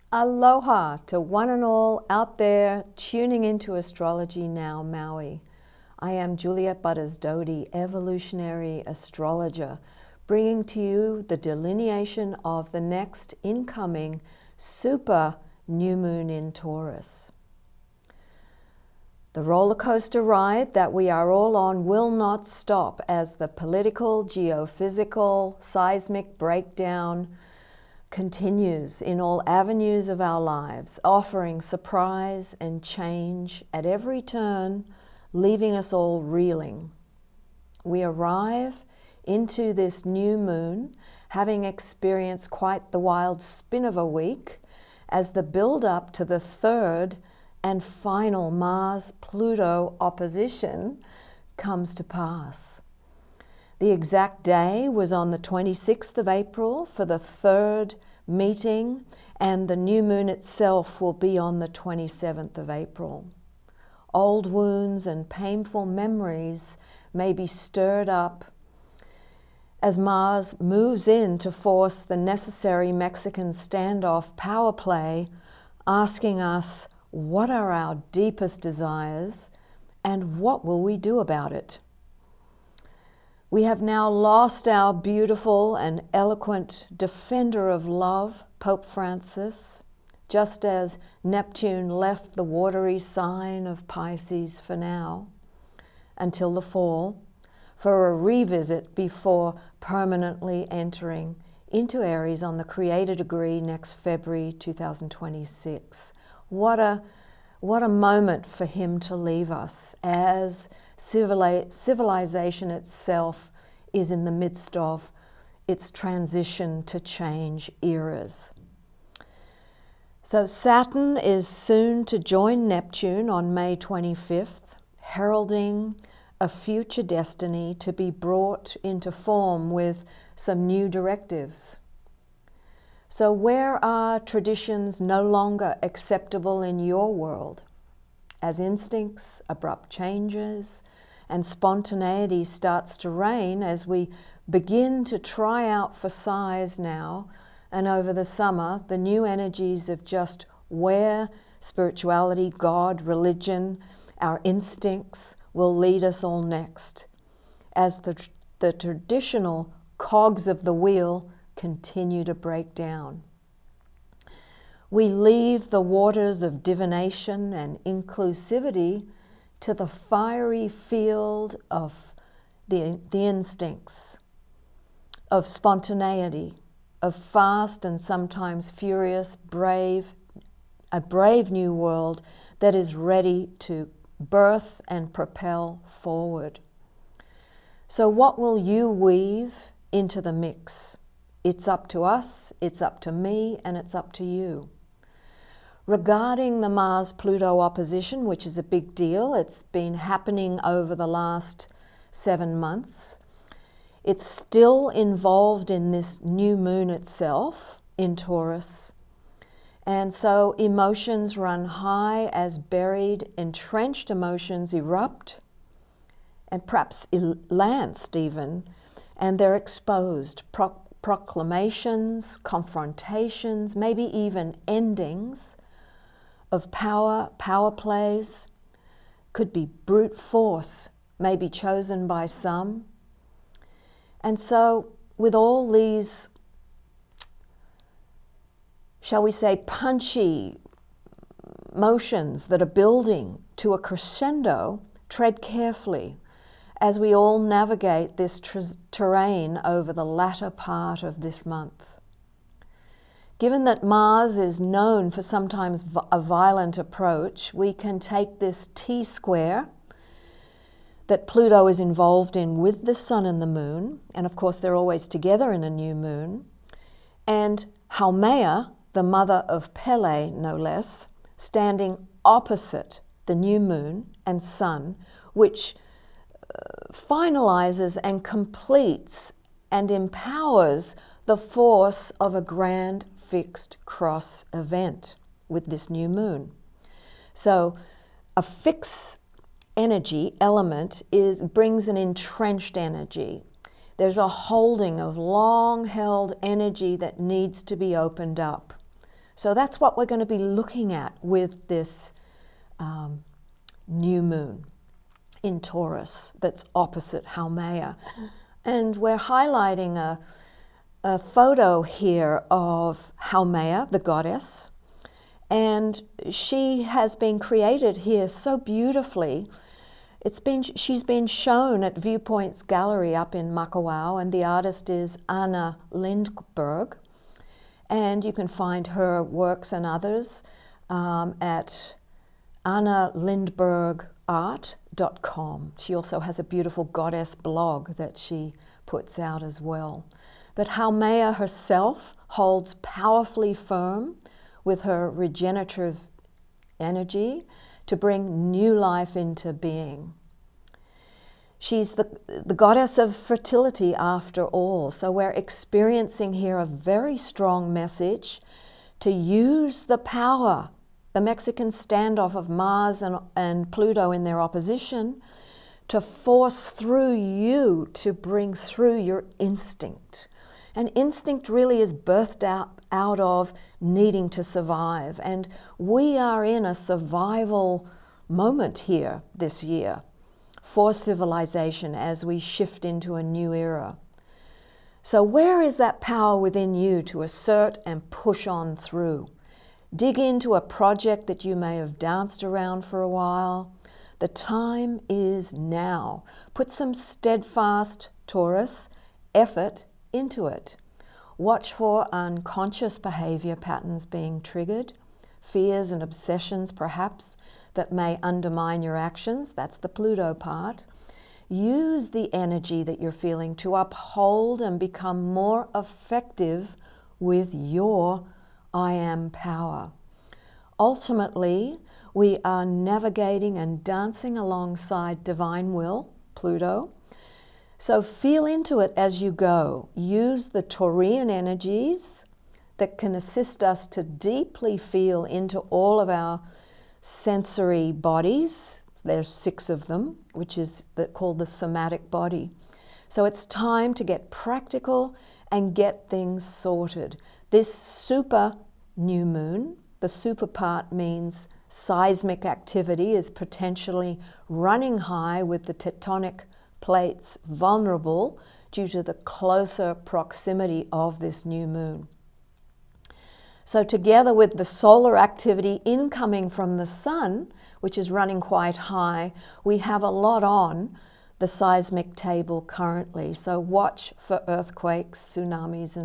Aloha to one and all out there tuning into Astrology Now, Maui. I am Juliet Doty, evolutionary astrologer, bringing to you the delineation of the next incoming super new moon in Taurus. The roller coaster ride that we are all on will not stop as the political, geophysical, seismic breakdown continues in all avenues of our lives, offering surprise and change at every turn, leaving us all reeling. We arrive into this new moon, having experienced quite the wild spin of a week, as the build-up to the third and final Mars Pluto opposition comes to pass. The exact day was on the 26th of April for the third meeting, and the new moon itself will be on the 27th of April. Old wounds and painful memories may be stirred up as Mars moves in to force the necessary Mexican standoff power play, asking us, what are our deepest desires and what will we do about it? We have now lost our beautiful and eloquent defender of love, Pope Francis, just as Neptune left the watery sign of Pisces for now, until the fall, for a revisit before permanently entering into Aries on the Creator degree next February 2026. What a moment for him to leave us as civilization itself is in the midst of its transition to change eras. So Saturn is soon to join Neptune on May 25th, heralding a future destiny to be brought into form with some new directives. So where are traditions no longer acceptable in your world? As instincts, abrupt changes, and spontaneity starts to reign as we begin to try out for size now, and over the summer, the new energies of just where spirituality, God, religion, our instincts will lead us all next, as the traditional cogs of the wheel continue to break down. We leave the waters of divination and inclusivity to the fiery field of the instincts, of spontaneity, of fast and sometimes furious, a brave new world that is ready to birth and propel forward. So what will you weave into the mix? It's up to us, it's up to me, and it's up to you. Regarding the Mars-Pluto opposition, which is a big deal, it's been happening over the last 7 months. It's still involved in this new moon itself in Taurus. And so emotions run high as buried, entrenched emotions erupt, and perhaps lanced even, and they're exposed. Proclamations, confrontations, maybe even endings of power plays, could be brute force, may be chosen by some. And so with all these, shall we say, punchy motions that are building to a crescendo, tread carefully as we all navigate this terrain over the latter part of this month. Given that Mars is known for sometimes a violent approach, we can take this T-square that Pluto is involved in with the Sun and the Moon, and of course they're always together in a new moon, and Haumea, the mother of Pele no less, standing opposite the new moon and Sun, which finalizes and completes and empowers the force of a grand fixed cross event with this new moon. So a fixed energy element brings an entrenched energy. There's a holding of long-held energy that needs to be opened up. So that's what we're going to be looking at with this new moon in Taurus that's opposite Haumea. And we're highlighting a photo here of Haumea, the goddess, and she has been created here so beautifully. She's been shown at Viewpoints Gallery up in Makawao, and the artist is Anna Lindberg. And you can find her works and others at annalindbergart.com. She also has a beautiful goddess blog that she puts out as well. But Haumea herself holds powerfully firm with her regenerative energy to bring new life into being. She's the goddess of fertility after all, so we're experiencing here a very strong message to use the power, the Mexican standoff of Mars and Pluto in their opposition, to force through you to bring through your instinct. And instinct really is birthed out of needing to survive. And we are in a survival moment here this year for civilization as we shift into a new era. So where is that power within you to assert and push on through? Dig into a project that you may have danced around for a while. The time is now. Put some steadfast, Taurus, effort into it. Watch for unconscious behavior patterns being triggered, fears and obsessions perhaps that may undermine your actions. That's the Pluto part. Use the energy that you're feeling to uphold and become more effective with your I am power. Ultimately, we are navigating and dancing alongside divine will, Pluto. So feel into it as you go. Use the Taurian energies that can assist us to deeply feel into all of our sensory bodies. There's 6 of them, which is called the somatic body. So it's time to get practical and get things sorted. This super new moon, the super part means seismic activity is potentially running high with the tectonic plates vulnerable due to the closer proximity of this new moon. So together with the solar activity incoming from the sun, which is running quite high, we have a lot on the seismic table currently. So watch for earthquakes, tsunamis,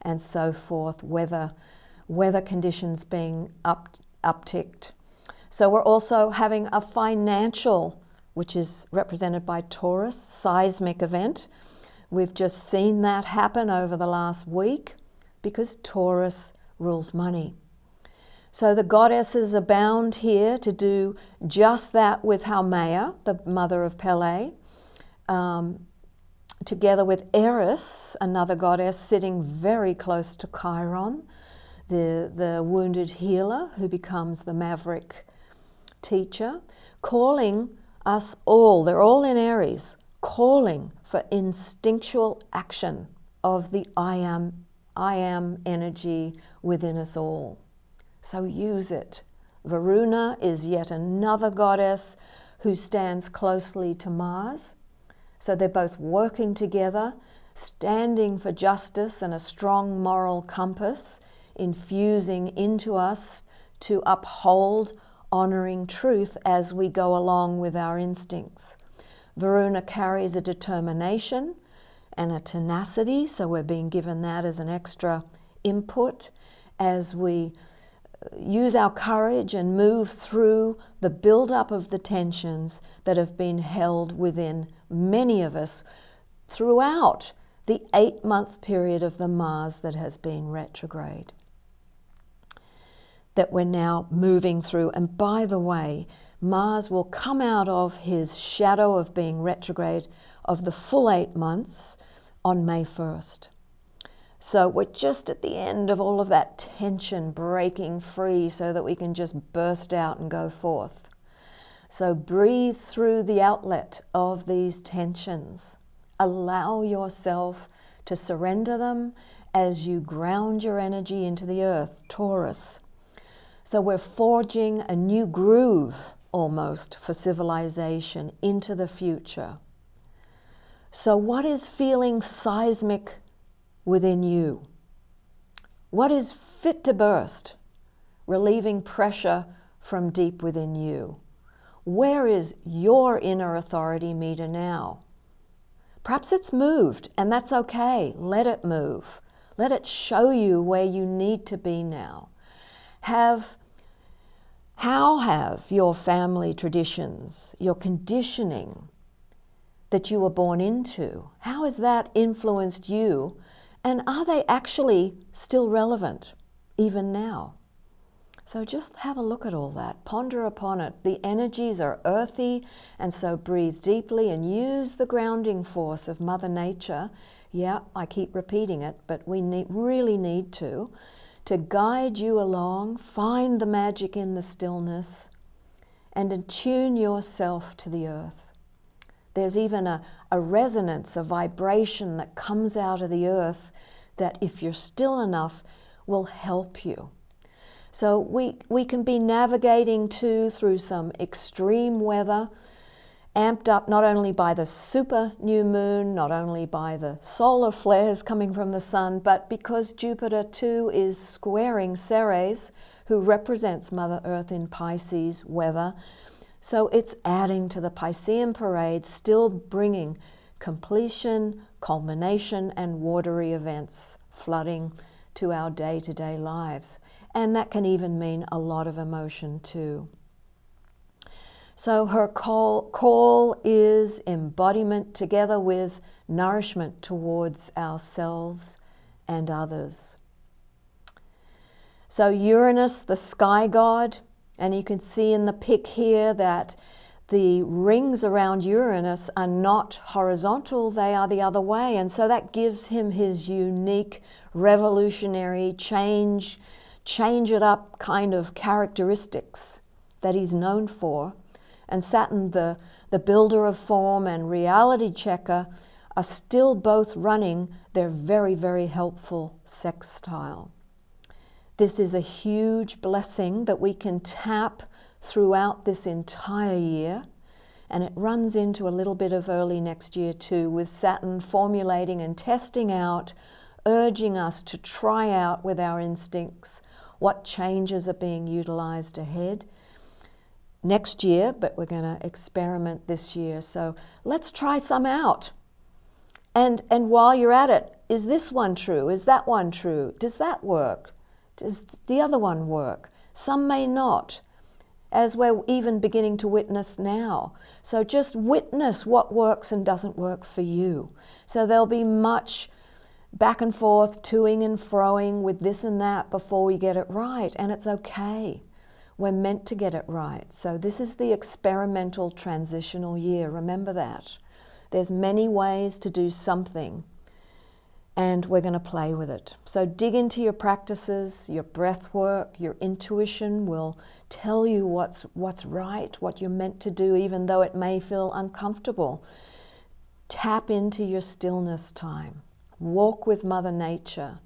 and so forth, weather conditions being upticked. So we're also having a financial, which is represented by Taurus, seismic event. We've just seen that happen over the last week because Taurus rules money. So the goddesses are bound here to do just that with Haumea, the mother of Pele, together with Eris, another goddess sitting very close to Chiron, the wounded healer who becomes the maverick teacher, calling us all, they're all in Aries, calling for instinctual action of the I am energy within us all. So use it. Varuna is yet another goddess who stands closely to Mars. So they're both working together, standing for justice and a strong moral compass, infusing into us to uphold honoring truth as we go along with our instincts. Varuna carries a determination and a tenacity, so we're being given that as an extra input as we use our courage and move through the build-up of the tensions that have been held within many of us throughout the 8-month period of the Mars that has been retrograde, that we're now moving through. And by the way, Mars will come out of his shadow of being retrograde of the full 8 months on May 1st. So we're just at the end of all of that tension breaking free so that we can just burst out and go forth. So breathe through the outlet of these tensions. Allow yourself to surrender them as you ground your energy into the earth, Taurus. So we're forging a new groove almost for civilization into the future. So what is feeling seismic within you? What is fit to burst, relieving pressure from deep within you? Where is your inner authority meter now? Perhaps it's moved, and that's okay. Let it move. Let it show you where you need to be now. How have your family traditions, your conditioning that you were born into, how has that influenced you? And are they actually still relevant, even now? So just have a look at all that, ponder upon it. The energies are earthy, and so breathe deeply and use the grounding force of Mother Nature. Yeah, I keep repeating it, but we really need to guide you along, find the magic in the stillness, and attune yourself to the earth. There's even a resonance, a vibration that comes out of the earth that, if you're still enough, will help you. So we can be navigating too through some extreme weather, amped up not only by the super new moon, not only by the solar flares coming from the sun, but because Jupiter too is squaring Ceres, who represents Mother Earth in Pisces weather. So it's adding to the Piscean parade, still bringing completion, culmination, and watery events flooding to our day-to-day lives. And that can even mean a lot of emotion too. So her call is embodiment together with nourishment towards ourselves and others. So Uranus, the sky god, and you can see in the pic here that the rings around Uranus are not horizontal, they are the other way. And so that gives him his unique, revolutionary, change it up kind of characteristics that he's known for. And Saturn, the builder of form and reality checker, are still both running their very, very helpful sextile. This is a huge blessing that we can tap throughout this entire year, and it runs into a little bit of early next year too, with Saturn formulating and testing out, urging us to try out with our instincts what changes are being utilized ahead next year, but we're going to experiment this year. So let's try some out. And while you're at it, is this one true? Is that one true? Does that work? Does the other one work? Some may not, as we're even beginning to witness now. So just witness what works and doesn't work for you. So there'll be much back and forth, toing and froing with this and that before we get it right, and it's okay. We're meant to get it right. So this is the experimental transitional year. Remember that. There's many ways to do something, and we're going to play with it. So dig into your practices, your breath work, your intuition will tell you what's right, what you're meant to do, even though it may feel uncomfortable. Tap into your stillness time. Walk with Mother Nature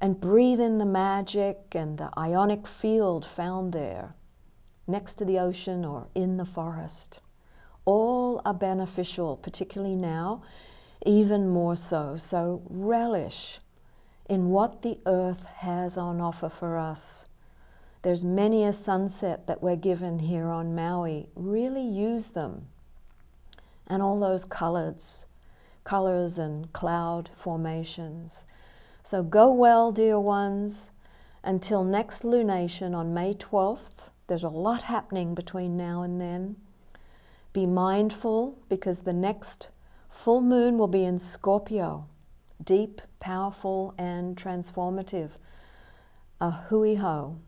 and breathe in the magic and the ionic field found there, next to the ocean or in the forest. All are beneficial, particularly now, even more so. So relish in what the earth has on offer for us. There's many a sunset that we're given here on Maui. Really use them. And all those colors and cloud formations. So go well, dear ones. Until next lunation on May 12th, there's a lot happening between now and then. Be mindful, because the next full moon will be in Scorpio, deep, powerful, and transformative. A hui ho.